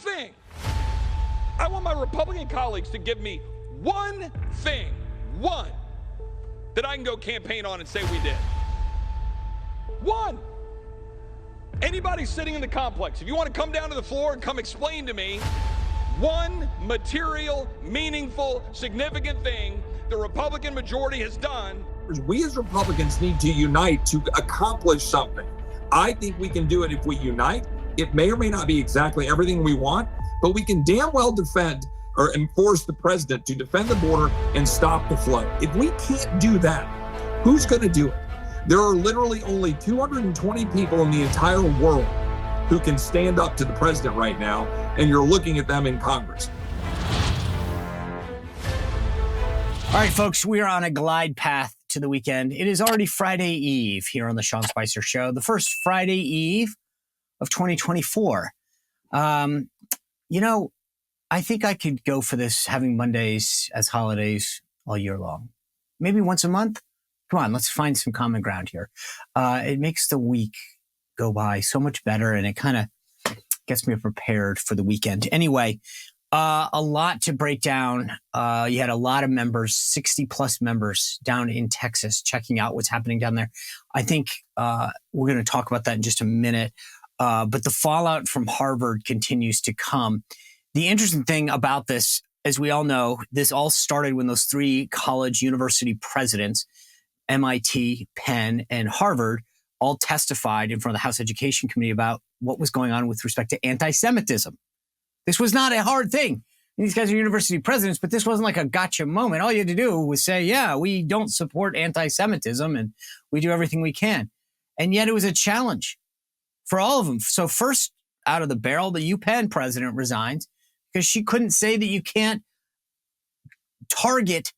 thing. I want my Republican colleagues to give me one thing, one, that I can go campaign on and say we did. One. Anybody sitting in the complex, if you want to come down to the floor and come explain to me one material, meaningful, significant thing the Republican majority has done. We as Republicans need to unite to accomplish something. I think we can do it if we unite. It may or may not be exactly everything we want, but we can damn well defend or enforce the president to defend the border and stop the flow. If we can't do that, who's going to do it? There are literally only 220 people in the entire world who can stand up to the president right now, and you're looking at them in Congress. All right, folks, we are on a glide path to the weekend. It is already Friday Eve here on the Sean Spicer Show, the first Friday Eve of 2024. I think I could go for this, having Mondays as holidays all year long. Maybe once a month. Come on, let's find some common ground here. It makes the week go by so much better, and it kind of gets me prepared for the weekend. Anyway, a lot to break down. You had a lot of members, 60 plus members down in Texas checking out what's happening down there. I think we're going to talk about that in just a minute. But the fallout from Harvard continues to come. The interesting thing about this, as we all know, this all started when those three college university presidents, MIT, Penn, and Harvard, all testified in front of the House Education Committee about what was going on with respect to anti-Semitism. This was not a hard thing. These guys are university presidents, but this wasn't like a gotcha moment. All you had to do was say, yeah, we don't support anti-Semitism and we do everything we can. And yet it was a challenge for all of them. So first out of the barrel, the UPenn president resigns because she couldn't say that you can't target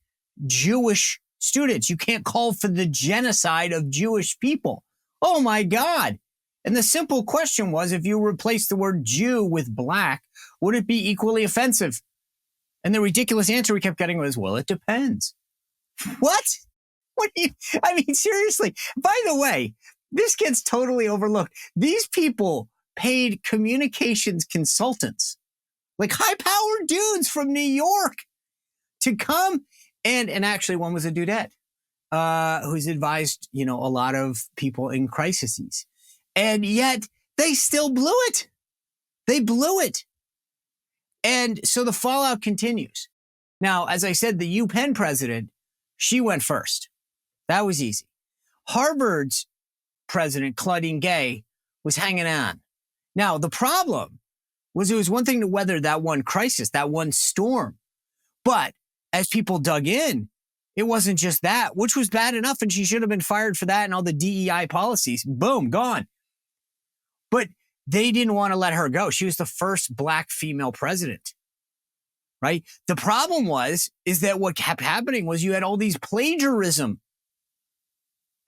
Jewish students. You can't call for the genocide of Jewish people. Oh my God. And the simple question was, if you replace the word Jew with black, would it be equally offensive? And the ridiculous answer we kept getting was, well, it depends. What? Seriously. By the way, this gets totally overlooked. These people paid communications consultants, like high-powered dudes from New York, to come. And actually one was a dudette, who's advised, a lot of people in crises. And yet they still blew it. They blew it. And so the fallout continues. Now, as I said, the UPenn president, she went first. That was easy. Harvard's president, Claudine Gay, was hanging on. Now, the problem was it was one thing to weather that one crisis, that one storm. But as people dug in, it wasn't just that, which was bad enough, and she should have been fired for that and all the DEI policies. Boom, gone. But they didn't want to let her go. She was the first black female president, right? The problem is that what kept happening was you had all these plagiarism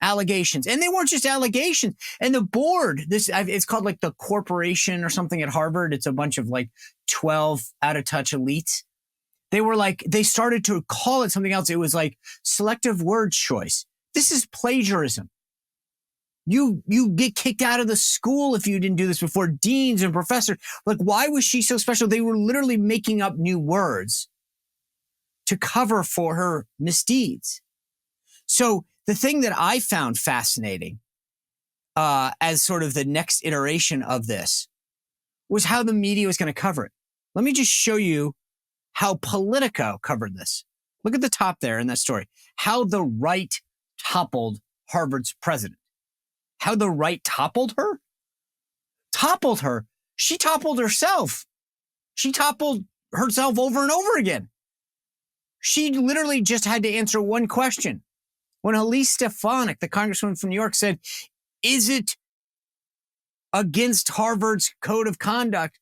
allegations, and they weren't just allegations. And the board, it's called like the corporation or something at Harvard. It's a bunch of like 12 out of touch elites. They started to call it something else. It was like selective word choice. This is plagiarism. You get kicked out of the school if you didn't do this before. Deans and professors. Like, why was she so special? They were literally making up new words to cover for her misdeeds. So the thing that I found fascinating as sort of the next iteration of this was how the media was going to cover it. Let me just show you how Politico covered this. Look at the top there in that story. How the right toppled Harvard's president. How the right toppled her? Toppled her. She toppled herself. She toppled herself over and over again. She literally just had to answer one question. When Elise Stefanik, the congresswoman from New York, said, is it against Harvard's code of conduct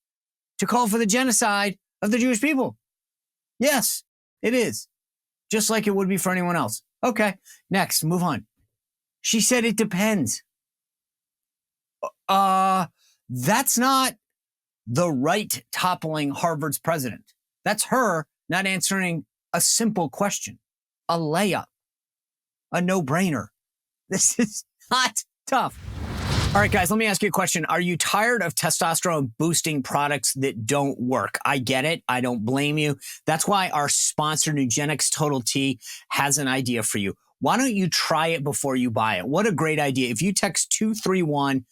to call for the genocide of the Jewish people? Yes, it is. Just like it would be for anyone else. Okay, next, move on. She said it depends. That's not the right toppling Harvard's president. That's her not answering a simple question, a layup, a no-brainer. This is not tough. All right, guys, let me ask you a question. Are you tired of testosterone boosting products that don't work? I get it. I don't blame you. That's why our sponsor, Nugenix Total T, has an idea for you. Why don't you try it before you buy it? What a great idea. If you text 231-231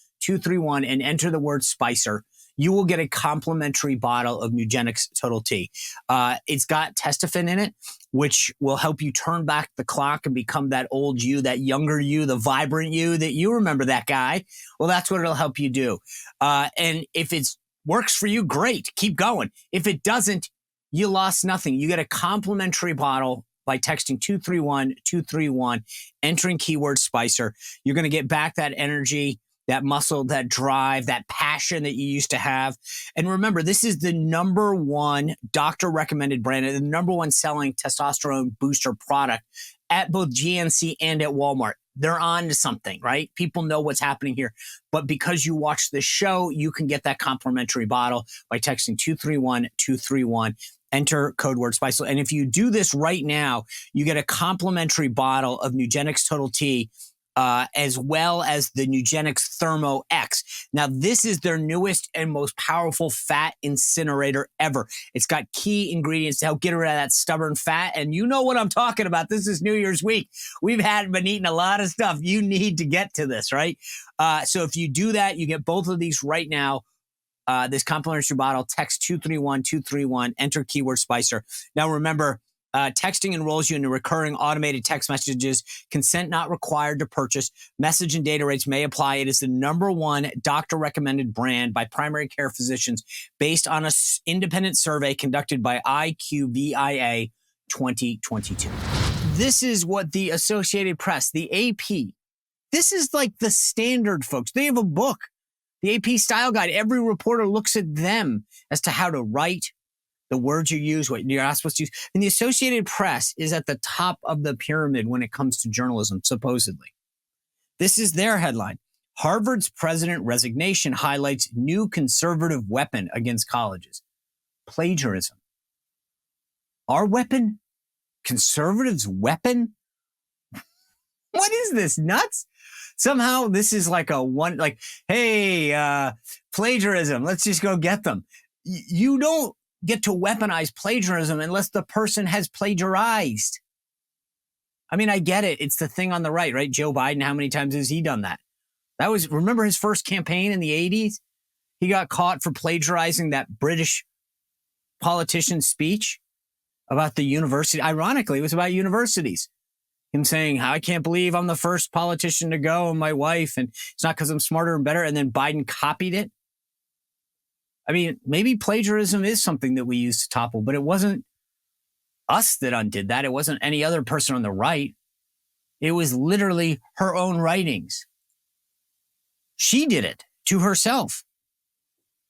and enter the word Spicer, you will get a complimentary bottle of Nugenix Total T. It's got testofen in it, which will help you turn back the clock and become that old you, that younger you, the vibrant you that you remember that guy. Well, that's what it'll help you do. And if it works for you, great. Keep going. If it doesn't, you lost nothing. You get a complimentary bottle by texting 231-231, entering keyword Spicer. You're going to get back that energy, that muscle, that drive, that passion that you used to have. And remember, this is the #1 doctor-recommended brand and the #1 selling testosterone booster product at both GNC and at Walmart. They're on to something, right? People know what's happening here. But because you watch this show, you can get that complimentary bottle by texting 231-231. Enter code word Spice. And if you do this right now, you get a complimentary bottle of Nugenix Total T, as well as the Nugenix Thermo X. Now, this is their newest and most powerful fat incinerator ever. It's got key ingredients to help get rid of that stubborn fat. And you know what I'm talking about. This is New Year's week. We've been eating a lot of stuff. You need to get to this, right? So if you do that, you get both of these right now. This complimentary bottle, text 231-231, enter keyword Spicer. Now, remember, texting enrolls you into recurring automated text messages. Consent not required to purchase. Message and data rates may apply. It is the #1 doctor-recommended brand by primary care physicians based on an independent survey conducted by IQVIA 2022. This is what the Associated Press, the AP, this is like the standard, folks. They have a book, the AP Style Guide. Every reporter looks at them as to how to write, the words you use, what you're not supposed to use. And the Associated Press is at the top of the pyramid when it comes to journalism, supposedly. This is their headline. Harvard's president resignation highlights new conservative weapon against colleges. Plagiarism. Our weapon? Conservatives' weapon? What is this, nuts? Somehow this is like hey, plagiarism, let's just go get them. You don't get to weaponize plagiarism unless the person has plagiarized. I mean, I get it. It's the thing on the right? Joe Biden, how many times has he done that? Remember his first campaign in the 80s? He got caught for plagiarizing that British politician's speech about the university. Ironically, it was about universities. Him saying, I can't believe I'm the first politician to go and my wife, and it's not because I'm smarter and better. And then Biden copied it. I mean, maybe plagiarism is something that we use to topple, but it wasn't us that undid that. It wasn't any other person on the right. It was literally her own writings. She did it to herself.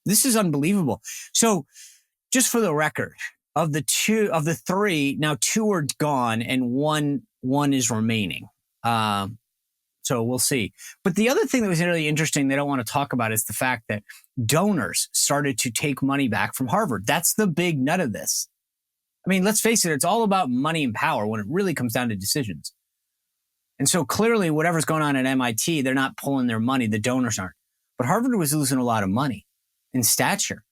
This is unbelievable. So just for the record, of the three, now two are gone and one is remaining. So we'll see. But the other thing that was really interesting they don't want to talk about is the fact that donors started to take money back from Harvard. That's the big nut of this. I mean, let's face it, it's all about money and power when it really comes down to decisions. And so clearly whatever's going on at MIT, they're not pulling their money. The donors aren't. But Harvard was losing a lot of money in stature.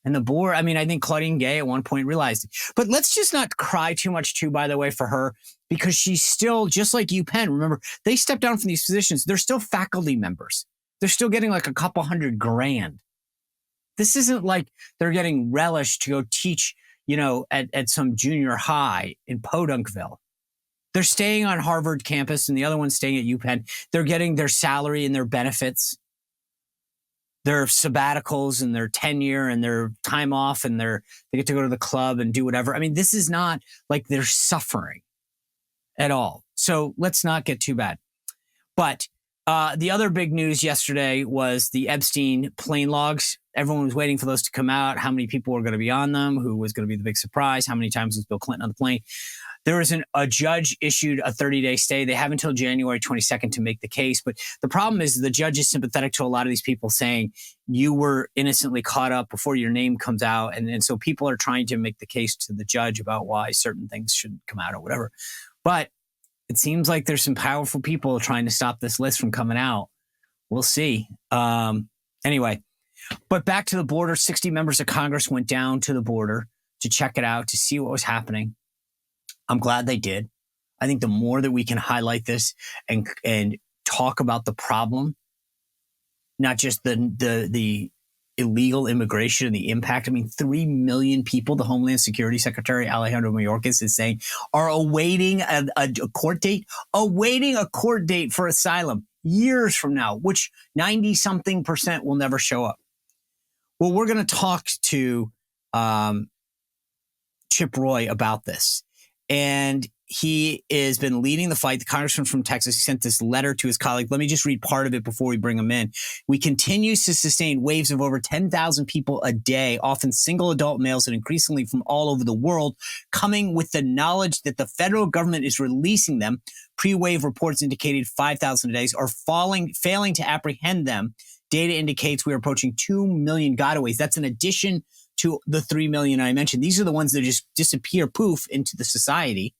And the board, I mean, I think Claudine Gay at one point realized it. But let's just not cry too much too, by the way, for her, because she's still, just like UPenn, remember, they stepped down from these positions. They're still faculty members. They're still getting like a couple $100,000. This isn't like they're getting relish to go teach, at some junior high in Podunkville. They're staying on Harvard campus and the other one's staying at UPenn. They're getting their salary and their benefits, their sabbaticals and their tenure and their time off, and they get to go to the club and do whatever. I mean, this is not like they're suffering at all. So let's not get too bad. But the other big news yesterday was the Epstein plane logs. Everyone was waiting for those to come out. How many people were going to be on them? Who was going to be the big surprise? How many times was Bill Clinton on the plane? There was a judge issued a 30-day stay. They have until January 22nd to make the case. But the problem is the judge is sympathetic to a lot of these people, saying you were innocently caught up before your name comes out. And so people are trying to make the case to the judge about why certain things shouldn't come out or whatever. But it seems like there's some powerful people trying to stop this list from coming out. We'll see. Anyway, but back to the border. 60 members of Congress went down to the border to check it out, to see what was happening. I'm glad they did. I think the more that we can highlight this and talk about the problem, not just the illegal immigration and the impact. I mean, 3 million people, the Homeland Security Secretary Alejandro Mayorkas is saying, are awaiting a court date, for asylum years from now, which 90-something% will never show up. Well, we're going to talk to Chip Roy about this. And he has been leading the fight. The congressman from Texas, he sent this letter to his colleague. Let me just read part of it before we bring him in. We continue to sustain waves of over 10,000 people a day, often single adult males and increasingly from all over the world, coming with the knowledge that the federal government is releasing them. Pre-wave reports indicated 5,000 a day are failing to apprehend them. Data indicates we are approaching 2 million gotaways. That's in addition to the 3 million I mentioned. These are the ones that just disappear, poof, into the society.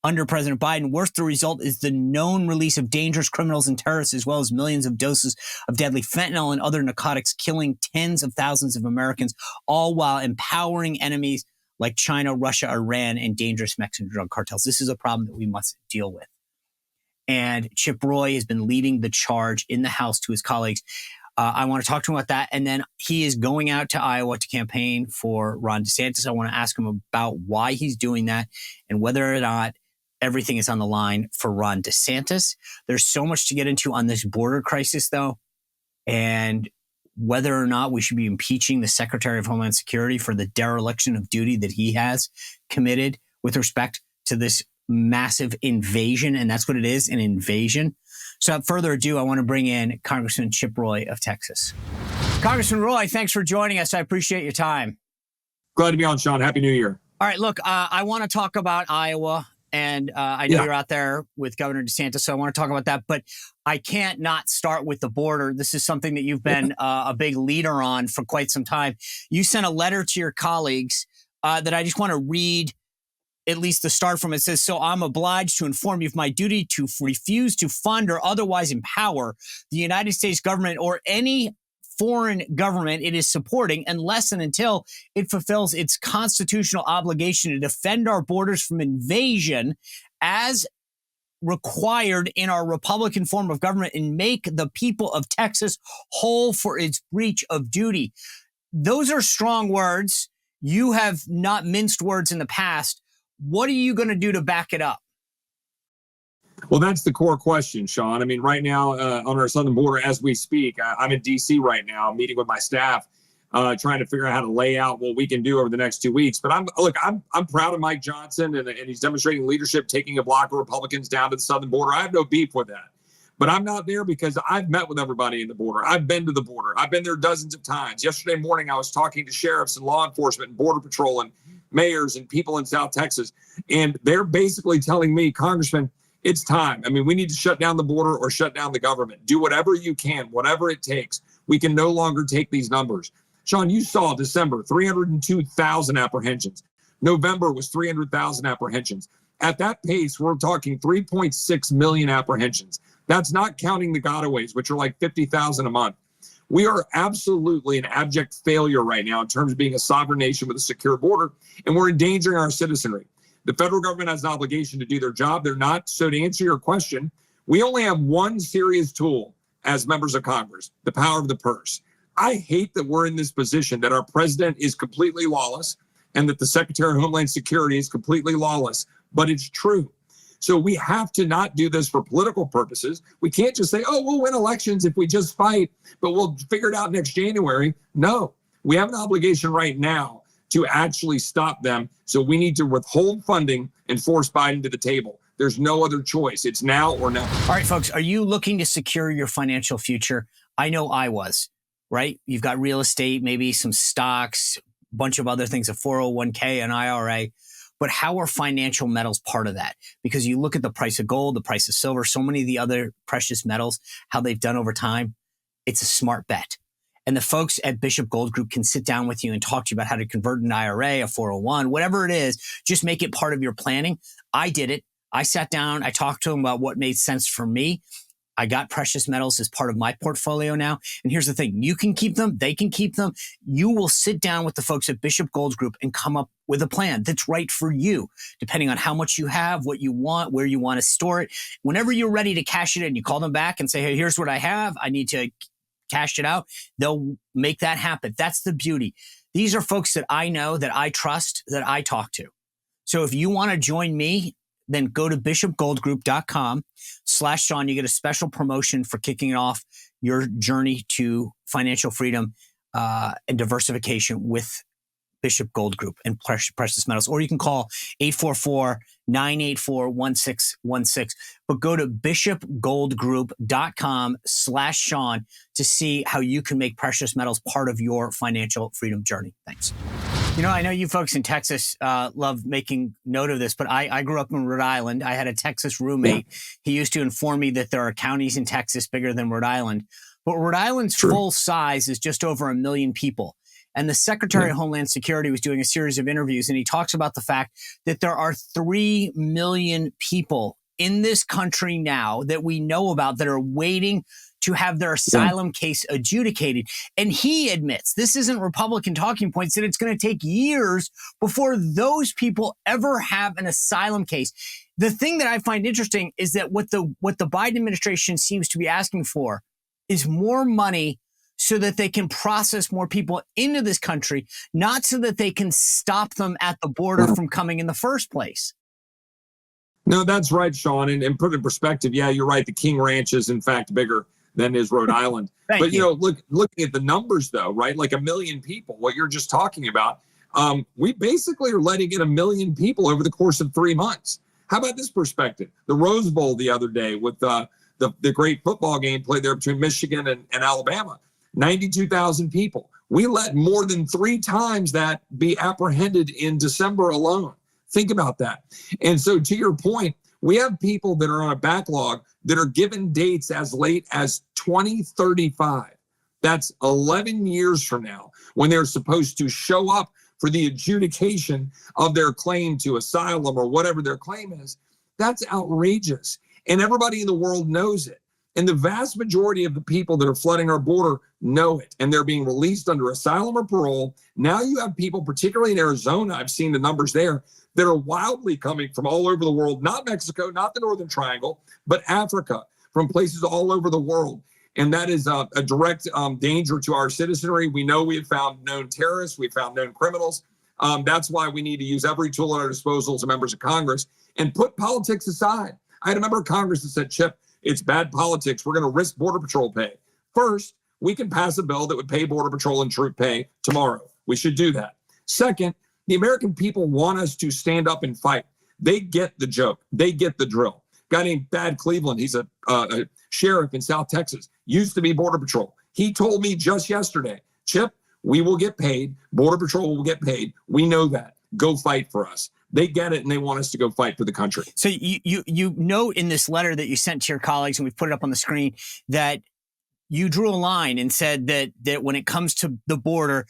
Under President Biden, worse, the result is the known release of dangerous criminals and terrorists, as well as millions of doses of deadly fentanyl and other narcotics, killing tens of thousands of Americans, all while empowering enemies like China, Russia, Iran, and dangerous Mexican drug cartels. This is a problem that we must deal with. And Chip Roy has been leading the charge in the House to his colleagues. I want to talk to him about that. And then he is going out to Iowa to campaign for Ron DeSantis. I want to ask him about why he's doing that and whether or not everything is on the line for Ron DeSantis. There's so much to get into on this border crisis, though, and whether or not we should be impeaching the Secretary of Homeland Security for the dereliction of duty that he has committed with respect to this massive invasion. And that's what it is, an invasion. So without further ado, I want to bring in Congressman Chip Roy of Texas. Congressman Roy, thanks for joining us. I appreciate your time. Glad to be on, Sean. Happy New Year. All right, look, I want to talk about Iowa. And I know you're out there with Governor DeSantis, so I want to talk about that. But I can't not start with the border. This is something that you've been a big leader on for quite some time. You sent a letter to your colleagues that I just want to read at least the start from. It says, so I'm obliged to inform you of my duty to refuse to fund or otherwise empower the United States government or any foreign government it is supporting unless and until it fulfills its constitutional obligation to defend our borders from invasion as required in our Republican form of government and make the people of Texas whole for its breach of duty. Those are strong words. You have not minced words in the past. What are you going to do to back it up? Well, that's the core question, Sean. I mean, right now on our southern border, as we speak, I'm in D.C. right now, meeting with my staff, trying to figure out how to lay out what we can do over the next 2 weeks. But I'm proud of Mike Johnson, and he's demonstrating leadership, taking a block of Republicans down to the southern border. I have no beef with that. But I'm not there because I've met with everybody in the border. I've been to the border. I've been there dozens of times. Yesterday morning, I was talking to sheriffs and law enforcement and border patrol and mayors and people in South Texas. And they're basically telling me, Congressman, it's time. I mean, we need to shut down the border or shut down the government. Do whatever you can, whatever it takes. We can no longer take these numbers. Sean, you saw December, 302,000 apprehensions. November was 300,000 apprehensions. At that pace, we're talking 3.6 million apprehensions. That's not counting the gotaways, which are like 50,000 a month. We are absolutely an abject failure right now in terms of being a sovereign nation with a secure border, and we're endangering our citizenry. The federal government has an obligation to do their job. They're not. So to answer your question, we only have one serious tool as members of Congress, the power of the purse. I hate that we're in this position, that our president is completely lawless and that the Secretary of Homeland Security is completely lawless, but it's true. So we have to not do this for political purposes. We can't just say, oh, we'll win elections if we just fight, but we'll figure it out next January. No, we have an obligation right now to actually stop them. So we need to withhold funding and force Biden to the table. There's no other choice. It's now or never. All right, folks, are you looking to secure your financial future? I know I was, right? You've got real estate, maybe some stocks, a bunch of other things, a 401k, an IRA. But how are financial metals part of that? Because you look at the price of gold, the price of silver, so many of the other precious metals, how they've done over time. It's a smart bet. And the folks at Bishop Gold Group can sit down with you and talk to you about how to convert an IRA, a 401, whatever it is. Just make it part of your planning. I did it. I sat down. I talked to them about what made sense for me. I got precious metals as part of my portfolio now. And here's the thing. You can keep them. They can keep them. You will sit down with the folks at Bishop Gold Group and come up with a plan that's right for you, depending on how much you have, what you want, where you want to store it. Whenever you're ready to cash it in, you call them back and say, hey, here's what I have. I need to cash it out. They'll make that happen. That's the beauty. These are folks that I know, that I trust, that I talk to. So if you want to join me, then go to bishopgoldgroup.com/Sean. You get a special promotion for kicking off your journey to financial freedom and diversification with Bishop Gold Group and precious metals. Or you can call 844-984-1616. But go to bishopgoldgroup.com/Sean to see how you can make precious metals part of your financial freedom journey. Thanks. You know, I know you folks in Texas love making note of this, but I grew up in Rhode Island. I had a Texas roommate. Yeah. He used to inform me that there are counties in Texas bigger than Rhode Island. But Rhode Island's full size is just over 1 million people. And the Secretary of Homeland Security was doing a series of interviews, and he talks about the fact that there are 3 million people in this country now that we know about that are waiting to have their asylum case adjudicated. And he admits, this isn't Republican talking points, that it's going to take years before those people ever have an asylum case. The thing that I find interesting is that what the Biden administration seems to be asking for is more money so that they can process more people into this country, not so that they can stop them at the border from coming in the first place. No, that's right, Sean. And put it in perspective, yeah, you're right. The King Ranch is, in fact, bigger than is Rhode Island. But, you know, looking at the numbers, though, right, like 1 million people, what you're just talking about, we basically are letting in 1 million people over the course of 3 months. How about this perspective? The Rose Bowl the other day with the great football game played there between Michigan and Alabama, 92,000 people. We let more than 3 times that be apprehended in December alone. Think about that. And so to your point, we have people that are on a backlog that are given dates as late as 2035. That's 11 years from now when they're supposed to show up for the adjudication of their claim to asylum or whatever their claim is. That's outrageous. And everybody in the world knows it. And the vast majority of the people that are flooding our border know it, and they're being released under asylum or parole. Now you have people, particularly in Arizona, I've seen the numbers there, that are wildly coming from all over the world, not Mexico, not the Northern Triangle, but Africa, from places all over the world. And that is a direct danger to our citizenry. We know we have found known terrorists. We've found known criminals. That's why we need to use every tool at our disposal as members of Congress and put politics aside. I had a member of Congress that said, Chip, it's bad politics. We're going to risk Border Patrol pay. First, we can pass a bill that would pay Border Patrol and troop pay tomorrow. We should do that. Second, the American people want us to stand up and fight. They get the joke. They get the drill. A guy named Thad Cleveland, he's a sheriff in South Texas, used to be Border Patrol. He told me just yesterday, Chip, we will get paid. Border Patrol will get paid. We know that. Go fight for us. They get it, and they want us to go fight for the country. So you know in this letter that you sent to your colleagues, and we've put it up on the screen, that you drew a line and said that when it comes to the border,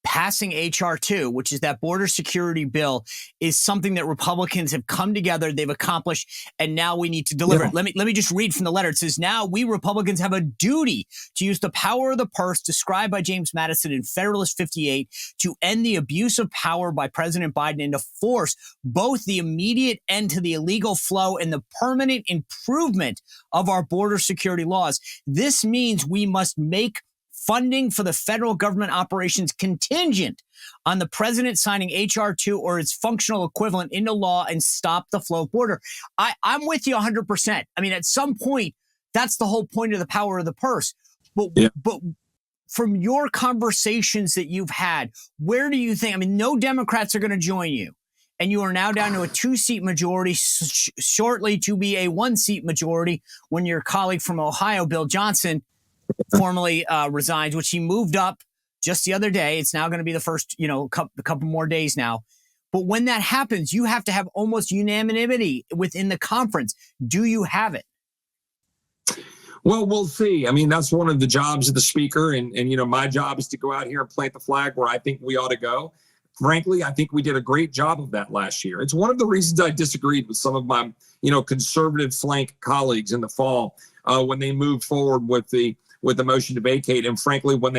passing H.R. 2, which is that border security bill, is something that Republicans have come together, they've accomplished, and now we need to deliver it. Let me just read from the letter. It says, now we Republicans have a duty to use the power of the purse described by James Madison in Federalist 58 to end the abuse of power by President Biden and to force both the immediate end to the illegal flow and the permanent improvement of our border security laws. This means we must make funding for the federal government operations contingent on the president signing H.R. 2 or its functional equivalent into law and stop the flow of border. I'm with you 100%. I mean, at some point, that's the whole point of the power of the purse. But from your conversations that you've had, where do you think, I mean, no Democrats are going to join you. And you are now down to a 2-seat majority, shortly to be a 1-seat majority when your colleague from Ohio, Bill Johnson, formally resigned, which he moved up just the other day. It's now going to be the first, a couple more days now. But when that happens, you have to have almost unanimity within the conference. Do you have it? Well, we'll see. I mean, that's one of the jobs of the speaker. And my job is to go out here and plant the flag where I think we ought to go. Frankly, I think we did a great job of that last year. It's one of the reasons I disagreed with some of my, conservative flank colleagues in the fall. when they moved forward with the motion to vacate. And frankly, when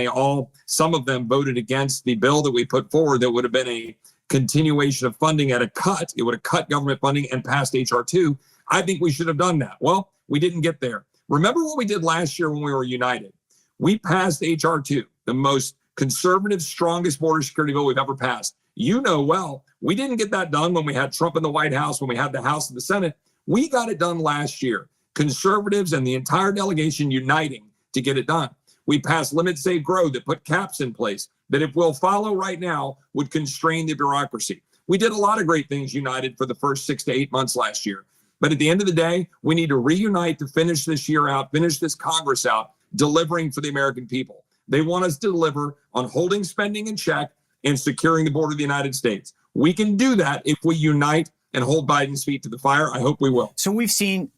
some of them voted against the bill that we put forward, that would have been a continuation of funding at a cut. It would have cut government funding and passed HR 2. I think we should have done that. Well, we didn't get there. Remember what we did last year when we were united? We passed HR 2, the most conservative, strongest border security bill we've ever passed. You know well, we didn't get that done when we had Trump in the White House, when we had the House and the Senate. We got it done last year. Conservatives and the entire delegation uniting to get it done. We passed Limit, Save, Grow that put caps in place that, if we'll follow right now, would constrain the bureaucracy. We did a lot of great things united for the first 6 to 8 months last year. But at the end of the day, we need to reunite to finish this year out, finish this Congress out, delivering for the American people. They want us to deliver on holding spending in check and securing the border of the United States. We can do that if we unite and hold Biden's feet to the fire. I hope we will. So we've seen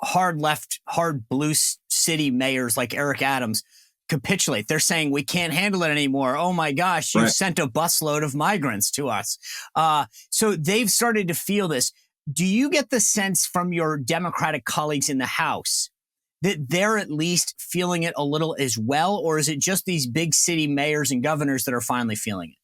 hard left, hard blue city mayors like Eric Adams capitulate. They're saying we can't handle it anymore. Oh my gosh, you sent a busload of migrants to us. So they've started to feel this. Do you get the sense from your Democratic colleagues in the House that they're at least feeling it a little as well? Or is it just these big city mayors and governors that are finally feeling it?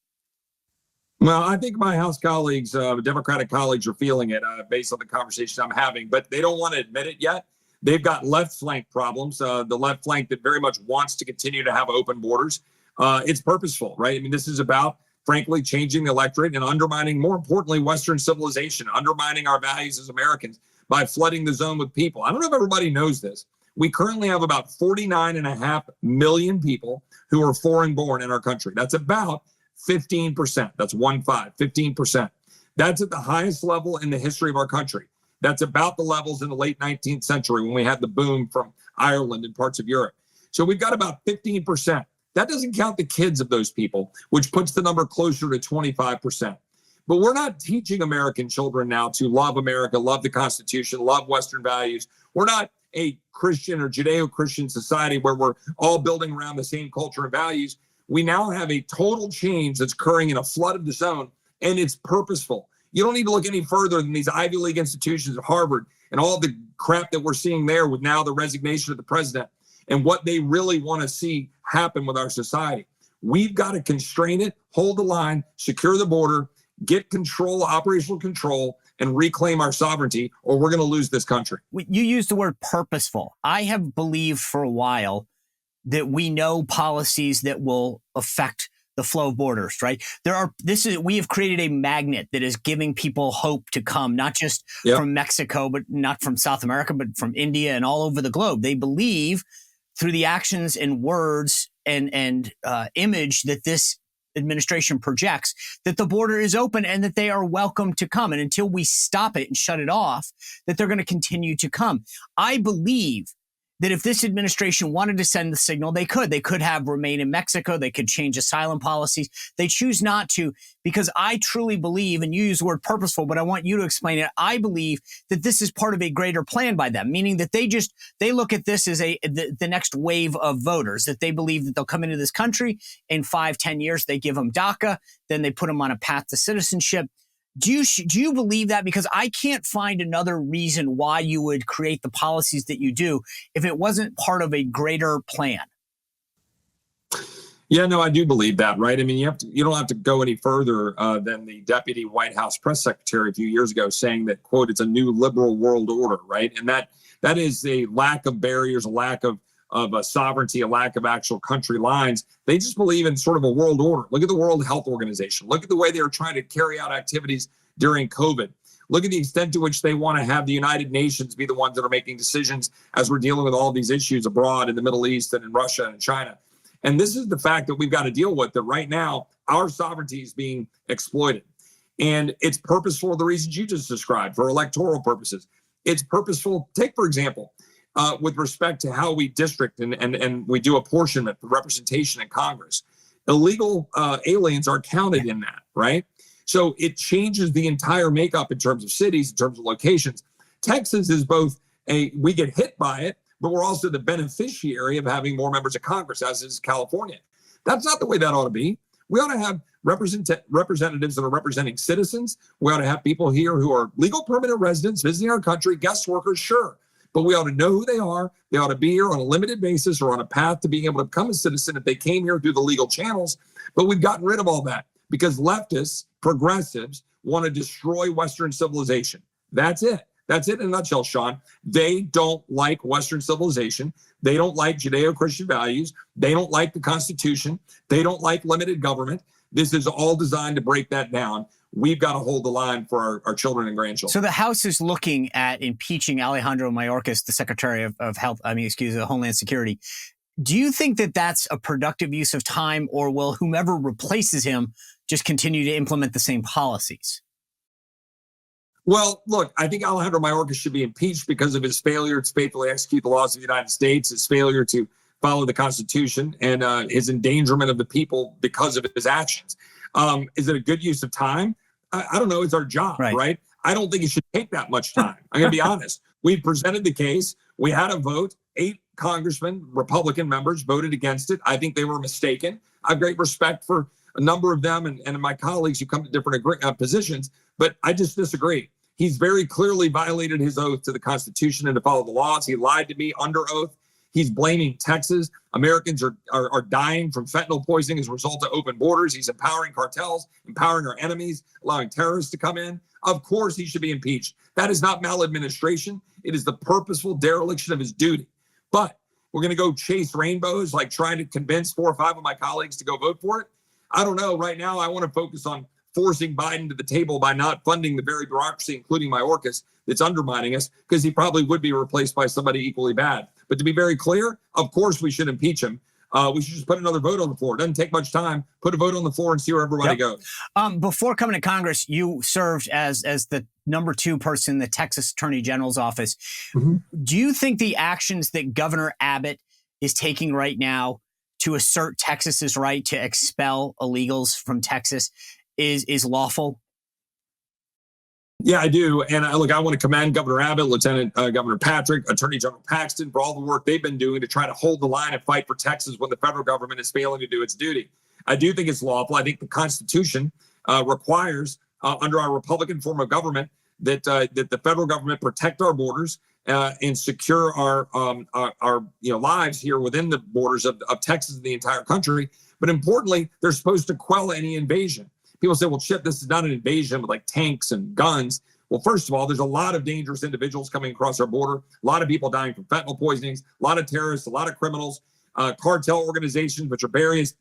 Well, I think my House colleagues, Democratic colleagues, are feeling it based on the conversation I'm having, but they don't want to admit it yet. They've got left flank problems, the left flank that very much wants to continue to have open borders. It's purposeful, right? I mean, this is about, frankly, changing the electorate and undermining, more importantly, Western civilization, undermining our values as Americans by flooding the zone with people. I don't know if everybody knows this. We currently have about 49.5 million people who are foreign born in our country. That's about 15%. That's 15%. That's at the highest level in the history of our country. That's about the levels in the late 19th century when we had the boom from Ireland and parts of Europe. So we've got about 15%. That doesn't count the kids of those people, which puts the number closer to 25%. But we're not teaching American children now to love America, love the Constitution, love Western values. We're not a Christian or Judeo-Christian society where we're all building around the same culture and values. We now have a total change that's occurring in a flood of the zone, and it's purposeful. You don't need to look any further than these Ivy League institutions at Harvard and all the crap that we're seeing there with now the resignation of the president and what they really want to see happen with our society. We've got to constrain it, hold the line, secure the border, get control, operational control, and reclaim our sovereignty, or we're going to lose this country. You used the word purposeful. I have believed for a while that we know policies that will affect the flow of borders, right? We have created a magnet that is giving people hope to come, not just from Mexico, but not from South America, but from India and all over the globe. They believe through the actions and words and image that this administration projects that the border is open and that they are welcome to come. And until we stop it and shut it off, that they're going to continue to come. I believe that if this administration wanted to send the signal, they could. They could have remain in Mexico. They could change asylum policies. They choose not to, because I truly believe, and you use the word purposeful, but I want you to explain it. I believe that this is part of a greater plan by them, meaning that they look at this as the next wave of voters, that they believe that they'll come into this country in 5-10 years. They give them DACA, then they put them on a path to citizenship. Do you believe that? Because I can't find another reason why you would create the policies that you do if it wasn't part of a greater plan. Yeah, no, I do believe that, right? I mean, you don't have to go any further than the deputy White House press secretary a few years ago saying that, quote, it's a new liberal world order, right? And that is a lack of barriers, a lack of sovereignty, a lack of actual country lines. They just believe in sort of a world order. Look at the World Health Organization. Look at the way they are trying to carry out activities during COVID. Look at the extent to which they want to have the United Nations be the ones that are making decisions as we're dealing with all these issues abroad in the Middle East and in Russia and China. And this is the fact that we've got to deal with, that right now our sovereignty is being exploited. And it's purposeful for the reasons you just described, for electoral purposes. It's purposeful. Take, for example, with respect to how we district and we do apportionment for representation in Congress. Illegal aliens are counted in that, right? So it changes the entire makeup in terms of cities, in terms of locations. Texas is both we get hit by it, but we're also the beneficiary of having more members of Congress, as is California. That's not the way that ought to be. We ought to have representatives that are representing citizens. We ought to have people here who are legal permanent residents visiting our country, guest workers, sure. but we ought to know who they are. They ought to be here on a limited basis or on a path to being able to become a citizen if they came here through the legal channels. But we've gotten rid of all that because leftists, progressives, want to destroy Western civilization. That's it. That's it in a nutshell, Sean. They don't like Western civilization. They don't like Judeo-Christian values. They don't like the Constitution. They don't like limited government. This is all designed to break that down. We've got to hold the line for our children and grandchildren. So the House is looking at impeaching Alejandro Mayorkas, the Secretary of Homeland Security. Do you think that that's a productive use of time, or will whomever replaces him just continue to implement the same policies? Well, look, I think Alejandro Mayorkas should be impeached because of his failure to faithfully execute the laws of the United States, his failure to follow the Constitution, and his endangerment of the people because of his actions. Is it a good use of time? I don't know. It's our job, right? I don't think it should take that much time. I'm going to be honest. We presented the case. We had a vote. 8 congressmen, Republican members, voted against it. I think they were mistaken. I have great respect for a number of them and my colleagues who come to different positions, but I just disagree. He's very clearly violated his oath to the Constitution and to follow the laws. He lied to me under oath. He's blaming Texas. Americans are dying from fentanyl poisoning as a result of open borders. He's empowering cartels, empowering our enemies, allowing terrorists to come in. Of course, he should be impeached. That is not maladministration. It is the purposeful dereliction of his duty. But we're going to go chase rainbows, like trying to convince 4 or 5 of my colleagues to go vote for it. I don't know. Right now, I want to focus on forcing Biden to the table by not funding the very bureaucracy, including Mayorkas, that's undermining us, because he probably would be replaced by somebody equally bad. But to be very clear, of course we should impeach him. We should just put another vote on the floor. It doesn't take much time. Put a vote on the floor and see where everybody goes. Before coming to Congress, you served as the number 2 person in the Texas Attorney General's office. Mm-hmm. Do you think the actions that Governor Abbott is taking right now to assert Texas's right to expel illegals from Texas is lawful? Yeah, I do. And I want to commend Governor Abbott, Lieutenant Governor Patrick, Attorney General Paxton for all the work they've been doing to try to hold the line and fight for Texas when the federal government is failing to do its duty. I do think it's lawful. I think the Constitution requires, under our Republican form of government, that the federal government protect our borders and secure our lives here within the borders of Texas and the entire country. But importantly, they're supposed to quell any invasion. People say, well, Chip, this is not an invasion with like tanks and guns. Well, first of all, there's a lot of dangerous individuals coming across our border, a lot of people dying from fentanyl poisonings, a lot of terrorists, a lot of criminals, cartel organizations, which are various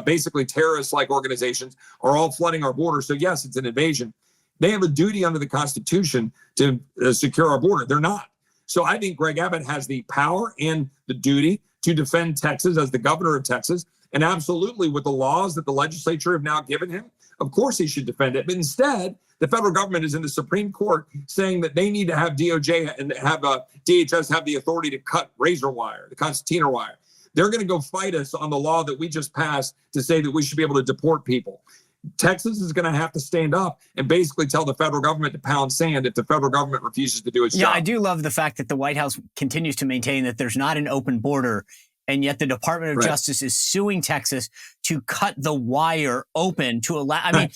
basically terrorist-like organizations, are all flooding our border. So yes, it's an invasion. They have a duty under the Constitution to secure our border. They're not. So I think Greg Abbott has the power and the duty to defend Texas as the governor of Texas. And absolutely, with the laws that the legislature have now given him, of course he should defend it. But instead, the federal government is in the Supreme Court saying that they need to have DOJ and have DHS have the authority to cut razor wire, the concertina wire. They're going to go fight us on the law that we just passed to say that we should be able to deport people. Texas is going to have to stand up and basically tell the federal government to pound sand if the federal government refuses to do its job. Yeah, I do love the fact that the White House continues to maintain that there's not an open border, and yet the Department of Justice is suing Texas to cut the wire open to allow. I mean,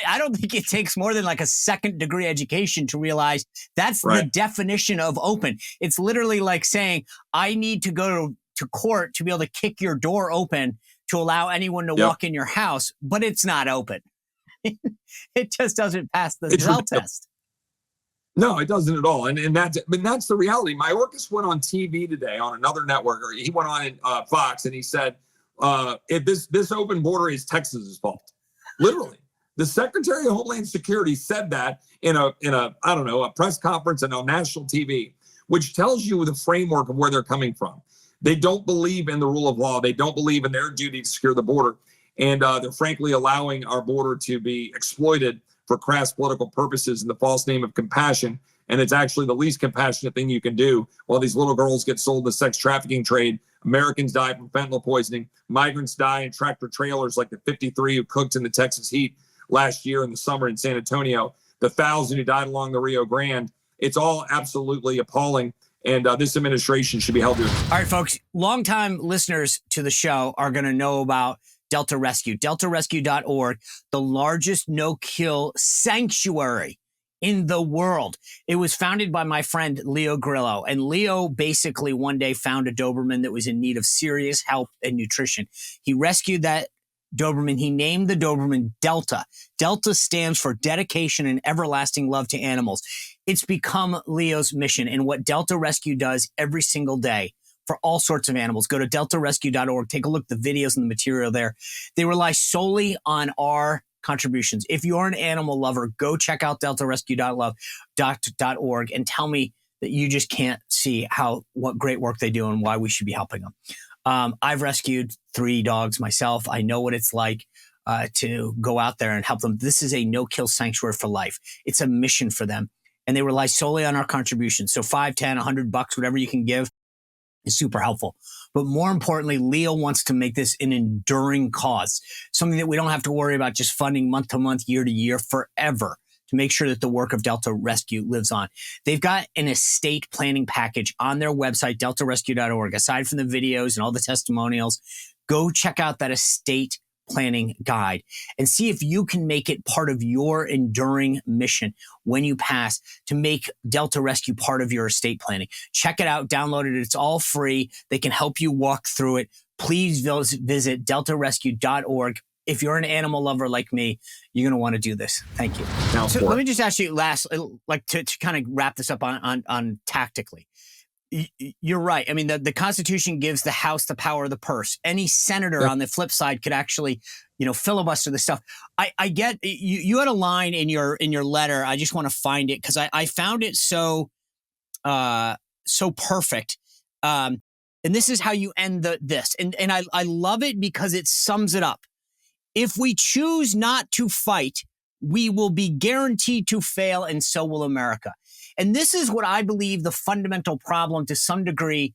I don't think it takes more than like a second-degree education to realize that's the definition of open. It's literally like saying, I need to go to court to be able to kick your door open to allow anyone to walk in your house, but it's not open. It just doesn't pass the Zell test. No, it doesn't at all. And that's the reality. Mayorkas went on TV today on another network, or he went on Fox, and he said, if this open border is Texas's fault. Literally. The Secretary of Homeland Security said that in a press conference and on national TV, which tells you the framework of where they're coming from. They don't believe in the rule of law. They don't believe in their duty to secure the border. And they're frankly allowing our border to be exploited for crass political purposes in the false name of compassion. And it's actually the least compassionate thing you can do while these little girls get sold in the sex trafficking trade. Americans die from fentanyl poisoning. Migrants die in tractor trailers like the 53 who cooked in the Texas heat last year in the summer in San Antonio, the 1,000 who died along the Rio Grande. It's all absolutely appalling. And this administration should be held to it. All right, folks, longtime listeners to the show are going to know about Delta Rescue. DeltaRescue.org, the largest no-kill sanctuary in the world. It was founded by my friend Leo Grillo. And Leo basically one day found a Doberman that was in need of serious help and nutrition. He rescued that Doberman. He named the Doberman Delta. Delta stands for dedication and everlasting love to animals. It's become Leo's mission and what Delta Rescue does every single day for all sorts of animals. Go to deltarescue.org. Take a look at the videos and the material there. They rely solely on our contributions. If you're an animal lover, go check out deltarescue.org and tell me that you just can't see what great work they do and why we should be helping them. I've rescued 3 dogs myself. I know what it's like to go out there and help them. This is a no-kill sanctuary for life. It's a mission for them, and they rely solely on our contributions. So $5, $10, $100, whatever you can give is super helpful. But more importantly, Leo wants to make this an enduring cause, something that we don't have to worry about just funding month to month, year to year, forever, to make sure that the work of Delta Rescue lives on. They've got an estate planning package on their website, deltarescue.org. Aside from the videos and all the testimonials, go check out that estate planning guide and see if you can make it part of your enduring mission when you pass to make Delta Rescue part of your estate planning. Check it out, download it. It's all free. They can help you walk through it. Please visit deltarescue.org. If you're an animal lover like me, you're going to want to do this. Thank you. So let me just ask you last, like to kind of wrap this up on tactically. You're right. I mean, the Constitution gives the House the power of the purse. Any senator on the flip side could actually, filibuster this stuff. I get you had a line in your letter. I just want to find it because I found it so perfect. And this is how you end this. And I love it because it sums it up. If we choose not to fight, we will be guaranteed to fail, and so will America. And this is what I believe the fundamental problem to some degree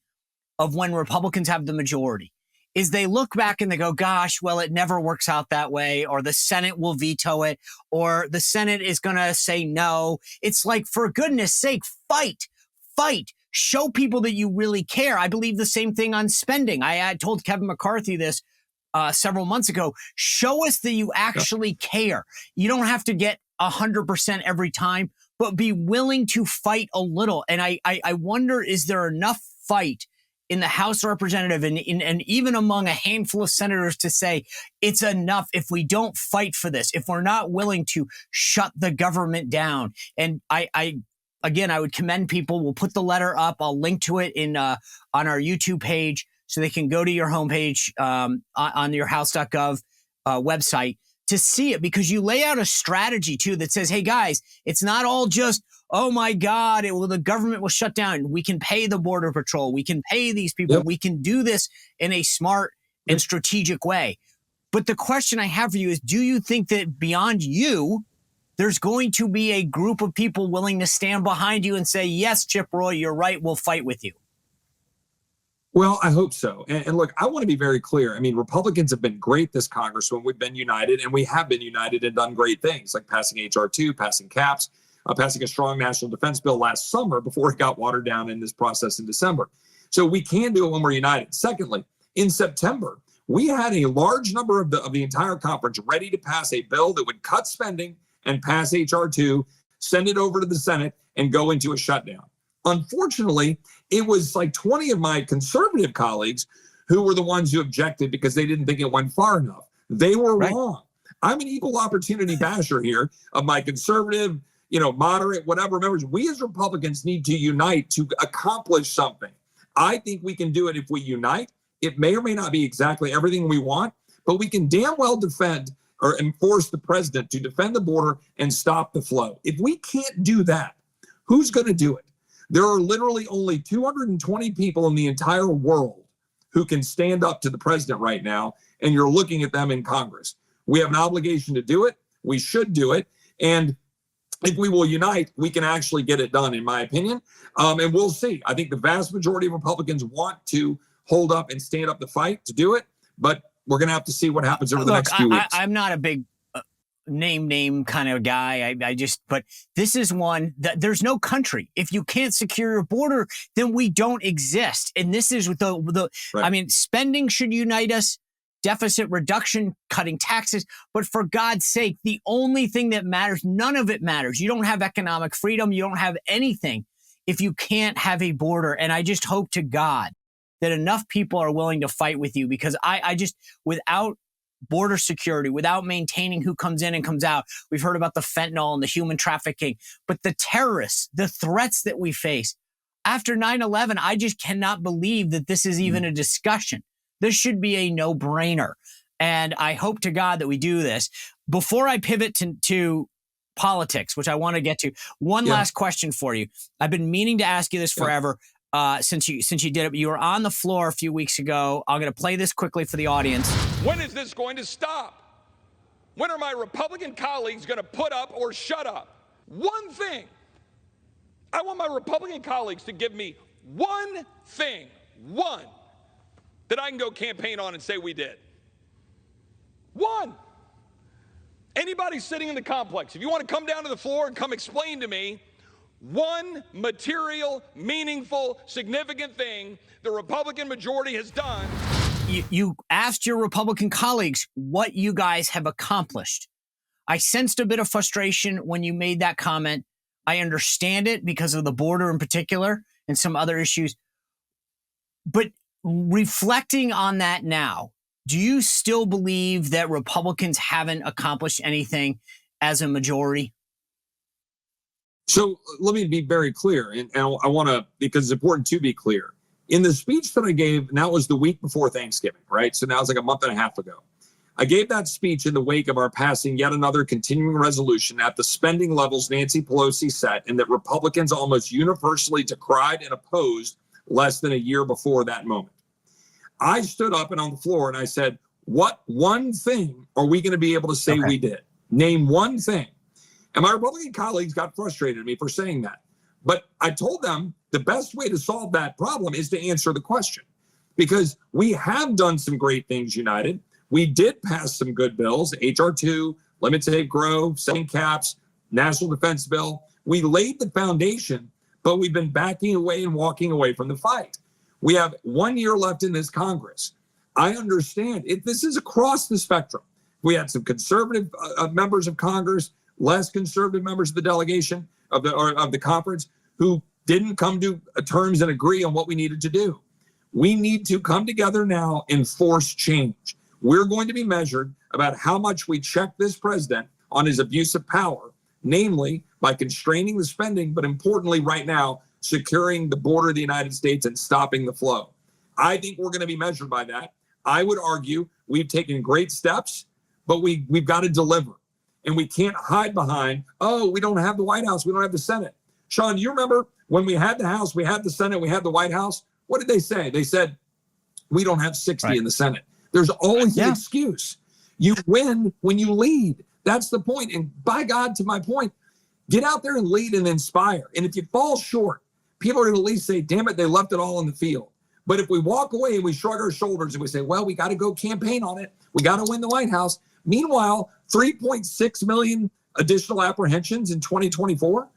of when Republicans have the majority is they look back and they go, gosh, well, it never works out that way, or the Senate will veto it, or the Senate is going to say no. It's like, for goodness sake, fight, show people that you really care. I believe the same thing on spending. I told Kevin McCarthy this several months ago. Show us that you actually care. You don't have to get 100% every time, but be willing to fight a little. And I wonder, is there enough fight in the House of Representatives and even among a handful of senators to say it's enough if we don't fight for this, if we're not willing to shut the government down? And again, I would commend people. We'll put the letter up. I'll link to it on our YouTube page so they can go to your homepage on your house.gov website to see it, because you lay out a strategy too that says, hey guys, it's not all just, oh my God, the government will shut down. We can pay the Border Patrol. We can pay these people. Yep. We can do this in a smart and strategic way. But the question I have for you is, do you think that beyond you, there's going to be a group of people willing to stand behind you and say, yes, Chip Roy, you're right, we'll fight with you? Well, I hope so. And look, I want to be very clear. I mean, Republicans have been great this Congress when we've been united, and we have been united and done great things like passing H.R. 2, passing caps, passing a strong national defense bill last summer before it got watered down in this process in December. So we can do it when we're united. Secondly, in September, we had a large number of the entire conference ready to pass a bill that would cut spending and pass H.R. 2, send it over to the Senate, and go into a shutdown. Unfortunately, it was like 20 of my conservative colleagues who were the ones who objected because they didn't think it went far enough. They were wrong. I'm an equal opportunity basher here of my conservative, moderate, whatever members. We as Republicans need to unite to accomplish something. I think we can do it if we unite. It may or may not be exactly everything we want, but we can damn well defend or enforce the president to defend the border and stop the flow. If we can't do that, who's going to do it? There are literally only 220 people in the entire world who can stand up to the president right now, and you're looking at them in Congress. We have an obligation to do it. We should do it. And if we will unite, we can actually get it done, in my opinion. And we'll see. I think the vast majority of Republicans want to hold up and stand up the fight to do it, but we're going to have to see what happens over the next few weeks. I'm not a big name kind of guy. But this is one that there's no country. If you can't secure your border, then we don't exist. And this is I mean, spending should unite us. deficit reduction, cutting taxes. But for God's sake, the only thing that matters, none of it matters. You don't have economic freedom. You don't have anything if you can't have a border. And I just hope to God that enough people are willing to fight with you, because I just, without border security, without maintaining who comes in and comes out, we've heard about the fentanyl and the human trafficking, but the terrorists, the threats that we face after 9/11, I just cannot believe that this is even a discussion. This should be a no-brainer. And I hope to God that we do this. Before I pivot to politics, which I want to get to, one last question for you. I've been meaning to ask you this forever. Since you did it, you were on the floor a few weeks ago. I'm going to play this quickly for the audience. When is this going to stop? When are my Republican colleagues going to put up or shut up? One thing. I want my Republican colleagues to give me one thing, one, that I can go campaign on and say we did. One. Anybody sitting in the complex, if you want to come down to the floor and come explain to me one material, meaningful, significant thing the Republican majority has done. You asked your Republican colleagues what you guys have accomplished. I sensed a bit of frustration when you made that comment. I understand it because of the border in particular and some other issues. But reflecting on that now, do you still believe that Republicans haven't accomplished anything as a majority? So let me be very clear, and I want to, because it's important to be clear. In the speech that I gave, now it was the week before Thanksgiving, right? So now it's like a month and a half ago. I gave that speech in the wake of our passing yet another continuing resolution at the spending levels Nancy Pelosi set, and that Republicans almost universally decried and opposed less than a year before that moment. I stood up and on the floor and I said, what one thing are we going to be able to say we did? Name one thing. And my Republican colleagues got frustrated at me for saying that. But I told them the best way to solve that problem is to answer the question, because we have done some great things united. We did pass some good bills, H.R. 2, limit, save, grow, setting caps, national defense bill. We laid the foundation, but we've been backing away and walking away from the fight. We have 1 year left in this Congress. I understand it. This is across the spectrum. We had some conservative members of Congress, less conservative members of the delegation of the conference who didn't come to terms and agree on what we needed to do. We need to come together now and force change. We're going to be measured about how much we check this president on his abuse of power, namely by constraining the spending, but importantly right now, securing the border of the United States and stopping the flow. I think we're going to be measured by that. I would argue we've taken great steps, but we've got to deliver. And we can't hide behind, oh, we don't have the White House, we don't have the Senate. Sean, do you remember when we had the House, we had the Senate, we had the White House? What did they say? They said, we don't have 60 in the Senate. There's always an excuse. You win when you lead. That's the point. And by God, to my point, get out there and lead and inspire. And if you fall short, people are going to at least say, damn it, they left it all on the field. But if we walk away and we shrug our shoulders and we say, well, we got to go campaign on it. We got to win the White House. Meanwhile, 3.6 million additional apprehensions in 2024,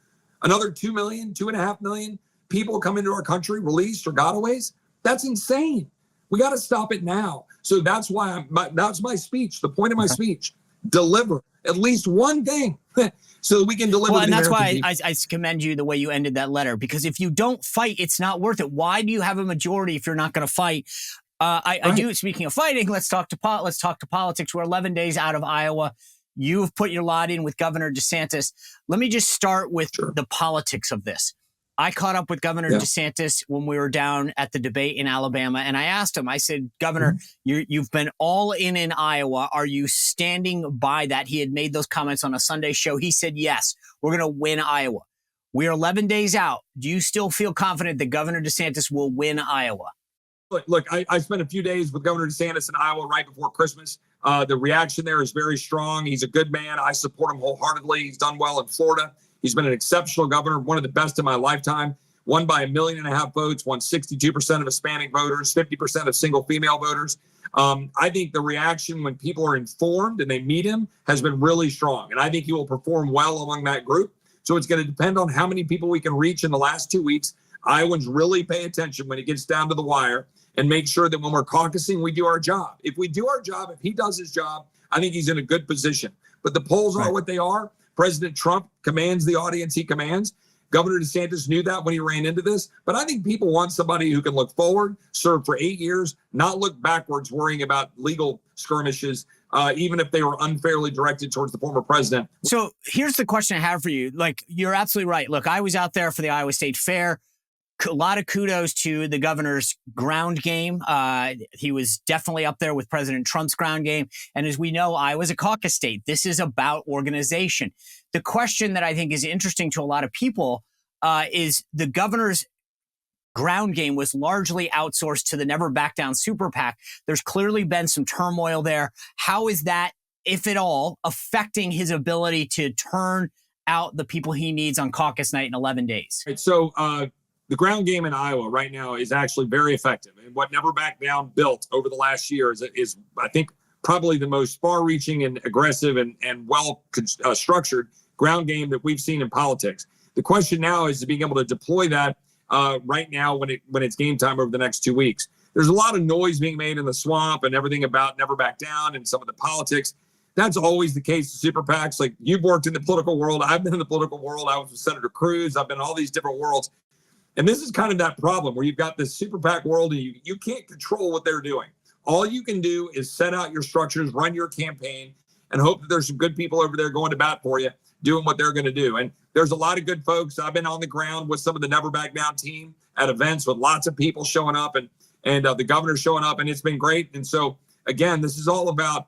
another 2 million, 2.5 million people come into our country released or gotaways. That's insane. We got to stop it now. So that's why that's my speech. The point of my speech, deliver at least one thing so that we can deliver. Well, and that's why I commend you the way you ended that letter, because if you don't fight, it's not worth it. Why do you have a majority if you're not going to fight? I do. Speaking of fighting, let's talk to politics. We're 11 days out of Iowa. You've put your lot in with Governor DeSantis. Let me just start with the politics of this. I caught up with Governor DeSantis when we were down at the debate in Alabama, and I asked him, I said, Governor, you've been all in Iowa. Are you standing by that? He had made those comments on a Sunday show. He said, yes, we're going to win Iowa. We're 11 days out. Do you still feel confident that Governor DeSantis will win Iowa? Look, I spent a few days with Governor DeSantis in Iowa right before Christmas. The reaction there is very strong. He's a good man. I support him wholeheartedly. He's done well in Florida. He's been an exceptional governor, one of the best in my lifetime, won by 1.5 million votes, won 62% of Hispanic voters, 50% of single female voters. I think the reaction when people are informed and they meet him has been really strong. And I think he will perform well among that group. So it's going to depend on how many people we can reach in the last 2 weeks. Iowans really pay attention when it gets down to the wire. and make sure that when we're caucusing, we do our job. If we do our job, if he does his job, I think he's in a good position. But the polls are what they are. President Trump commands the audience he commands. Governor DeSantis knew that when he ran into this. But I think people want somebody who can look forward, serve for 8 years, not look backwards, worrying about legal skirmishes, even if they were unfairly directed towards the former president. So here's the question I have for you. Like, you're absolutely right. Look, I was out there for the Iowa State Fair. A lot of kudos to the governor's ground game. He was definitely up there with President Trump's ground game. And as we know, Iowa's a caucus state. This is about organization. The question that I think is interesting to a lot of people is the governor's ground game was largely outsourced to the Never Back Down super PAC. There's clearly been some turmoil there. How is that, if at all, affecting his ability to turn out the people he needs on caucus night in 11 days? Right, so the ground game in Iowa right now is actually very effective. And what Never Back Down built over the last year is I think, probably the most far-reaching and aggressive and well structured ground game that we've seen in politics. The question now is being able to deploy that right now when it's game time over the next 2 weeks. There's a lot of noise being made in the swamp and everything about Never Back Down and some of the politics. That's always the case with super PACs. Like, you've worked in the political world. I've been in the political world. I was with Senator Cruz. I've been in all these different worlds. And this is kind of that problem where you've got this super PAC world and you can't control what they're doing. All you can do is set out your structures, run your campaign, and hope that there's some good people over there going to bat for you, doing what they're going to do. And there's a lot of good folks. I've been on the ground with some of the Never Back Down team at events with lots of people showing up and the governor showing up, and it's been great. And so, again, this is all about,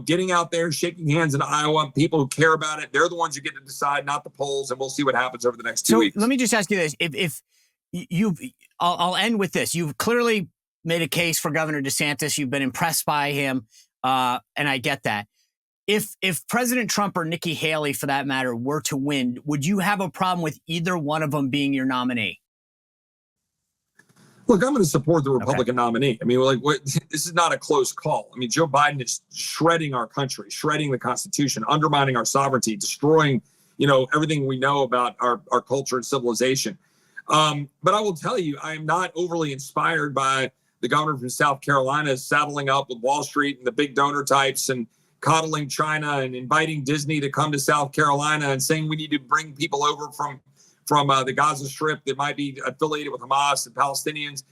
getting out there, shaking hands in Iowa, people who care about it. They're the ones who get to decide, not the polls, and we'll see what happens over the next 2 weeks. So let me just ask you this. If I'll end with this. You've clearly made a case for Governor DeSantis. You've been impressed by him, and I get that. If President Trump or Nikki Haley, for that matter, were to win, would you have a problem with either one of them being your nominee? Look, I'm going to support the Republican nominee. I mean, this is not a close call. I mean, Joe Biden is shredding our country, shredding the Constitution, undermining our sovereignty, destroying, everything we know about our culture and civilization. But I will tell you, I am not overly inspired by the governor from South Carolina saddling up with Wall Street and the big donor types and coddling China and inviting Disney to come to South Carolina and saying we need to bring people over from the Gaza Strip that might be affiliated with Hamas and Palestinians.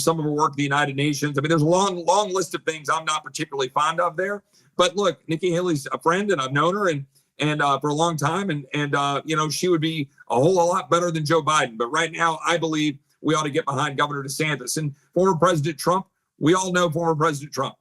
Some of them work at the United Nations. I mean, there's a long list of things I'm not particularly fond of there. But look, Nikki Haley's a friend, and I've known her and for a long time, and she would be a whole lot better than Joe Biden. But right now, I believe we ought to get behind Governor DeSantis. And former President Trump, we all know former President Trump.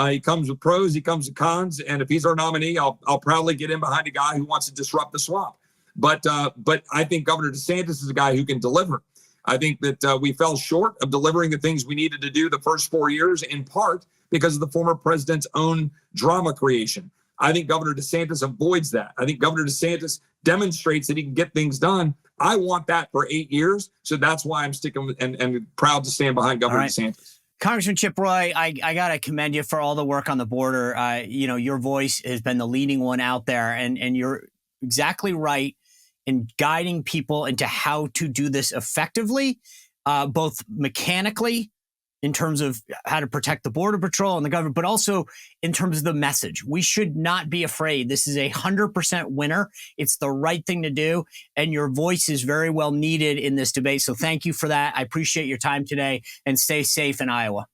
He comes with pros, he comes with cons, and if he's our nominee, I'll proudly get in behind a guy who wants to disrupt the swamp. But I think Governor DeSantis is a guy who can deliver. I think that we fell short of delivering the things we needed to do the first 4 years, in part because of the former president's own drama creation. I think Governor DeSantis avoids that. I think Governor DeSantis demonstrates that he can get things done. I want that for 8 years. So that's why I'm sticking with and proud to stand behind Governor DeSantis. Congressman Chip Roy, I got to commend you for all the work on the border. Your voice has been the leading one out there, and you're exactly right in guiding people into how to do this effectively, both mechanically in terms of how to protect the Border Patrol and the government, but also in terms of the message. We should not be afraid. This is 100% winner. It's the right thing to do. And your voice is very well needed in this debate. So thank you for that. I appreciate your time today, and stay safe in Iowa.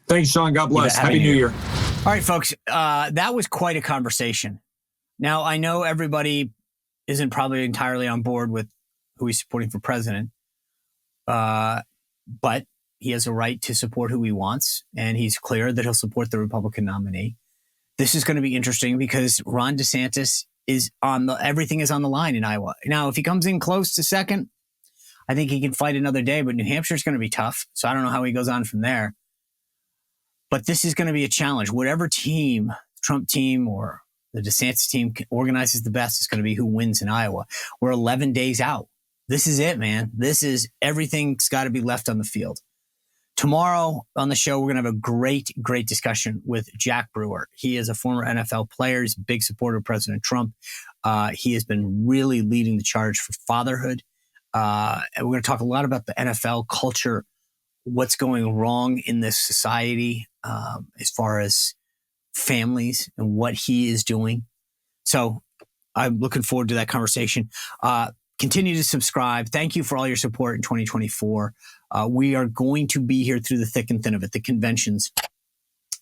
Thanks, Sean. God bless. Happy New Year. All right, folks. That was quite a conversation. Now, I know everybody isn't probably entirely on board with who he's supporting for president. But he has a right to support who he wants, and he's clear that he'll support the Republican nominee. This is going to be interesting because Ron DeSantis is everything is on the line in Iowa. Now, if he comes in close to second, I think he can fight another day, but New Hampshire is going to be tough. So I don't know how he goes on from there. But this is going to be a challenge. Whatever team, Trump team or the DeSantis team organizes the best is going to be who wins in Iowa. We're 11 days out. This is it, man. Everything's got to be left on the field. Tomorrow on the show, we're going to have a great discussion with Jack Brewer. He is a former NFL player. He's a big supporter of President Trump. He has been really leading the charge for fatherhood. And we're going to talk a lot about the NFL culture what's going wrong in this society as far as families and what he is doing. So I'm looking forward to that conversation. Continue to subscribe. Thank you for all your support in 2024. We are going to be here through the thick and thin of it, the conventions,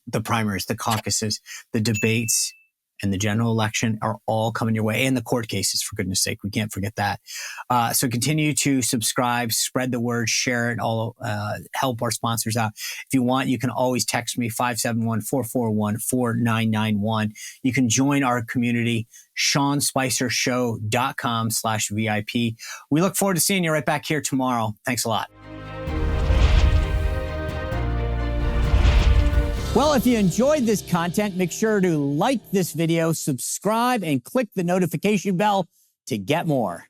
the primaries, the caucuses, the debates, and the general election are all coming your way, and the court cases, for goodness sake. We can't forget that. So continue to subscribe, spread the word, share it, all help our sponsors out. If you want, you can always text me, 571-441-4991. You can join our community, SeanSpicerShow.com/VIP. We look forward to seeing you right back here tomorrow. Thanks a lot. Well, if you enjoyed this content, make sure to like this video, subscribe, and click the notification bell to get more.